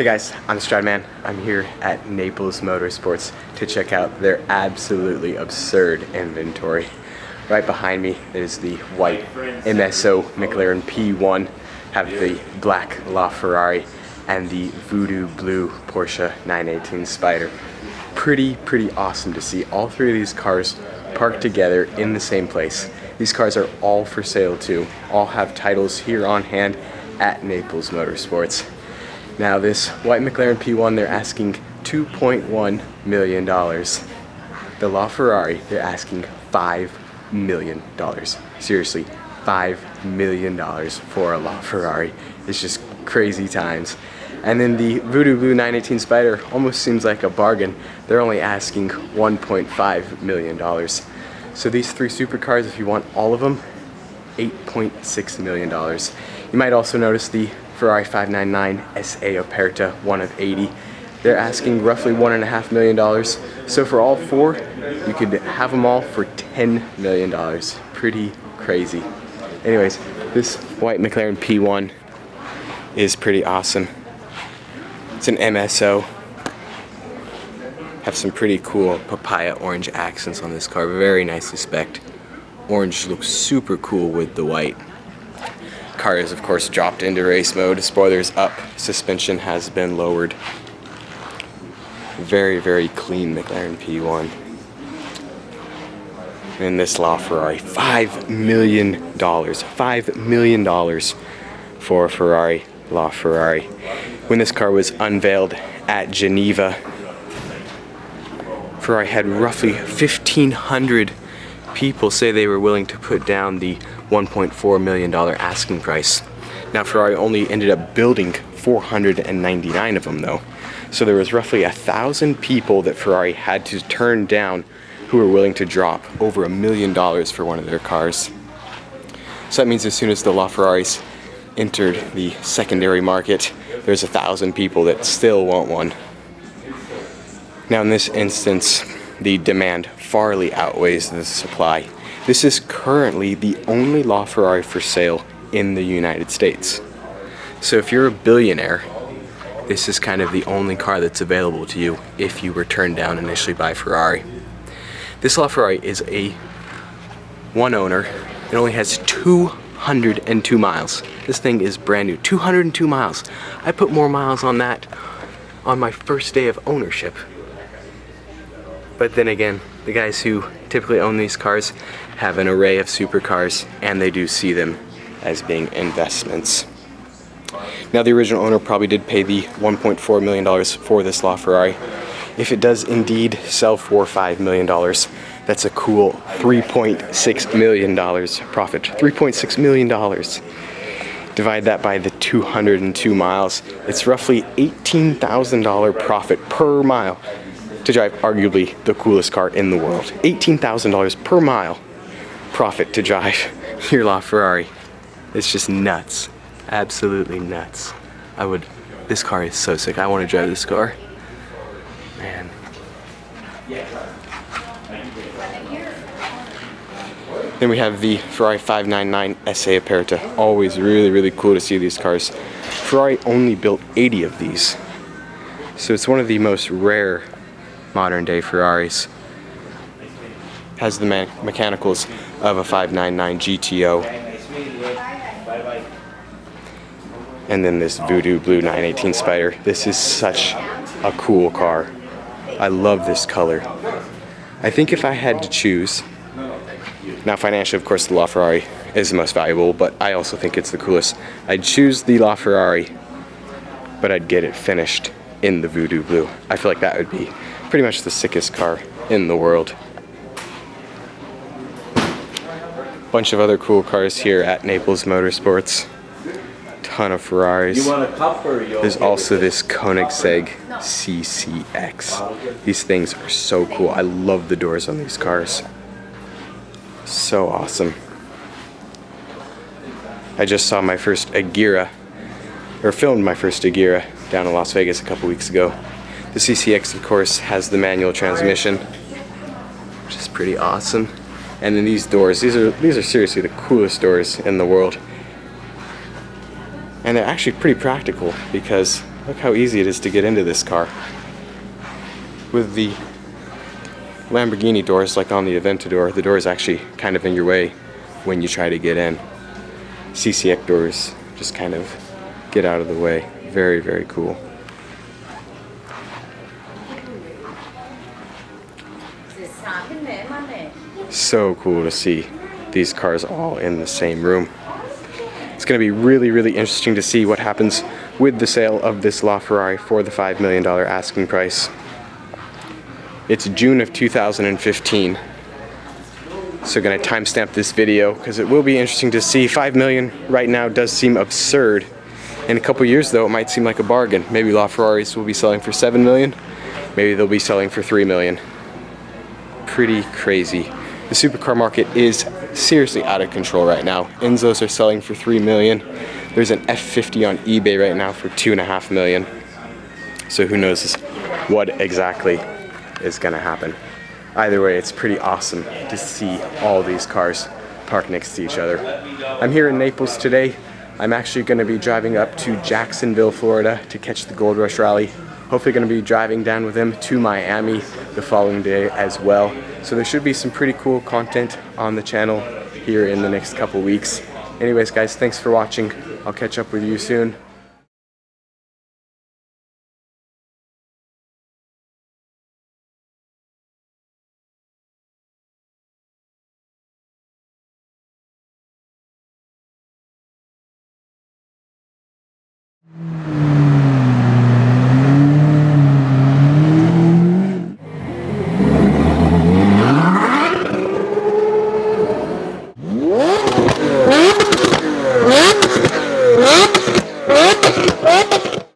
Hey guys, I'm TheStradman. I'm here at Naples Motorsports to check out their absolutely absurd inventory. Right behind me is the white MSO McLaren P1, have the black LaFerrari, and the voodoo blue Porsche 918 Spyder. Pretty awesome to see all three of these cars parked together in the same place. These cars are all for sale too. All have titles here on hand at Naples Motorsports. Now this white McLaren P1, they're asking $2.1 million. The LaFerrari, they're asking $5 million. Seriously, $5 million for a LaFerrari. It's just crazy times. And then the voodoo blue 918 Spyder almost seems like a bargain. They're only asking $1.5 million. So these three supercars, if you want all of them, $8.6 million. You might also notice the Ferrari 599 SA Aperta, one of 80. They're asking roughly $1.5 million. So for all four, you could have them all for $10 million. Pretty crazy. Anyways, this white McLaren P1 is pretty awesome. It's an MSO. Have some pretty cool papaya orange accents on this car, very nicely spec'd. Orange looks super cool with the white. Car is of course dropped into race mode, spoilers up, suspension has been lowered. Very clean McLaren P1. And this LaFerrari, $5 million. $5 million for a Ferrari LaFerrari. When this car was unveiled at Geneva, Ferrari had roughly 1,500 people say they were willing to put down the $1.4 million asking price. Now Ferrari only ended up building 499 of them though. So there was roughly 1,000 people that Ferrari had to turn down who were willing to drop over $1 million for one of their cars. So that means as soon as the LaFerraris entered the secondary market, there's 1,000 people that still want one. Now in this instance, the demand farly outweighs the supply. This is currently the only LaFerrari for sale in the United States. So if you're a billionaire, this is kind of the only car that's available to you if you were turned down initially by Ferrari. This LaFerrari is a one owner. It only has 202 miles. This thing is brand new, 202 miles. I put more miles on that on my first day of ownership. But then again, the guys who typically own these cars have an array of supercars, and they do see them as being investments. Now the original owner probably did pay the $1.4 million for this LaFerrari. If it does indeed sell for $5 million, that's a cool $3.6 million profit. $3.6 million. Divide that by the 202 miles. It's roughly $18,000 profit per mile to drive arguably the coolest car in the world. $18,000 per mile profit to drive your LaFerrari. It's just nuts. Absolutely nuts. This car is so sick. I want to drive this car. Man. Then we have the Ferrari 599 SA Aperta. Always really cool to see these cars. Ferrari only built 80 of these. So it's one of the most rare modern day Ferraris. Has the mechanicals of a 599 GTO. And then this voodoo blue 918 Spyder. This is such a cool car. I love this color. I think if I had to choose, now financially of course the LaFerrari is the most valuable, but I also think it's the coolest. I'd choose the LaFerrari, but I'd get it finished in the voodoo blue. I feel like that would be pretty much the sickest car in the world. Bunch of other cool cars here at Naples Motorsports. Ton of Ferraris. There's also this Koenigsegg CCX. These things are so cool. I love the doors on these cars. So awesome. I just saw my first Agera, or filmed my first Agera down in Las Vegas a couple weeks ago. The CCX, of course, has the manual transmission, which is pretty awesome. And then these doors, these are seriously the coolest doors in the world. And they're actually pretty practical because Look how easy it is to get into this car. With the Lamborghini doors, like on the Aventador, the door is actually kind of in your way when you try to get in. CCX doors just kind of get out of the way. Very, very cool. So cool to see these cars all in the same room. It's going to be really, really interesting to see what happens with the sale of this LaFerrari for the $5 million asking price. It's June of 2015. So going to timestamp this video because it will be interesting to see. 5 million right now does seem absurd. In a couple years though, it might seem like a bargain. Maybe LaFerraris will be selling for 7 million. Maybe they'll be selling for 3 million. Pretty crazy. The supercar market is seriously out of control right now. Enzos are selling for 3 million. There's an F50 on eBay right now for 2.5 million. So who knows what exactly is gonna happen. Either way, it's pretty awesome to see all these cars parked next to each other. I'm here in Naples today. I'm actually gonna be driving up to Jacksonville, Florida to catch the Gold Rush Rally. Hopefully gonna be driving down with him to Miami the following day as well. So there should be some pretty cool content on the channel here in the next couple weeks. Anyways guys, thanks for watching. I'll catch up with you soon.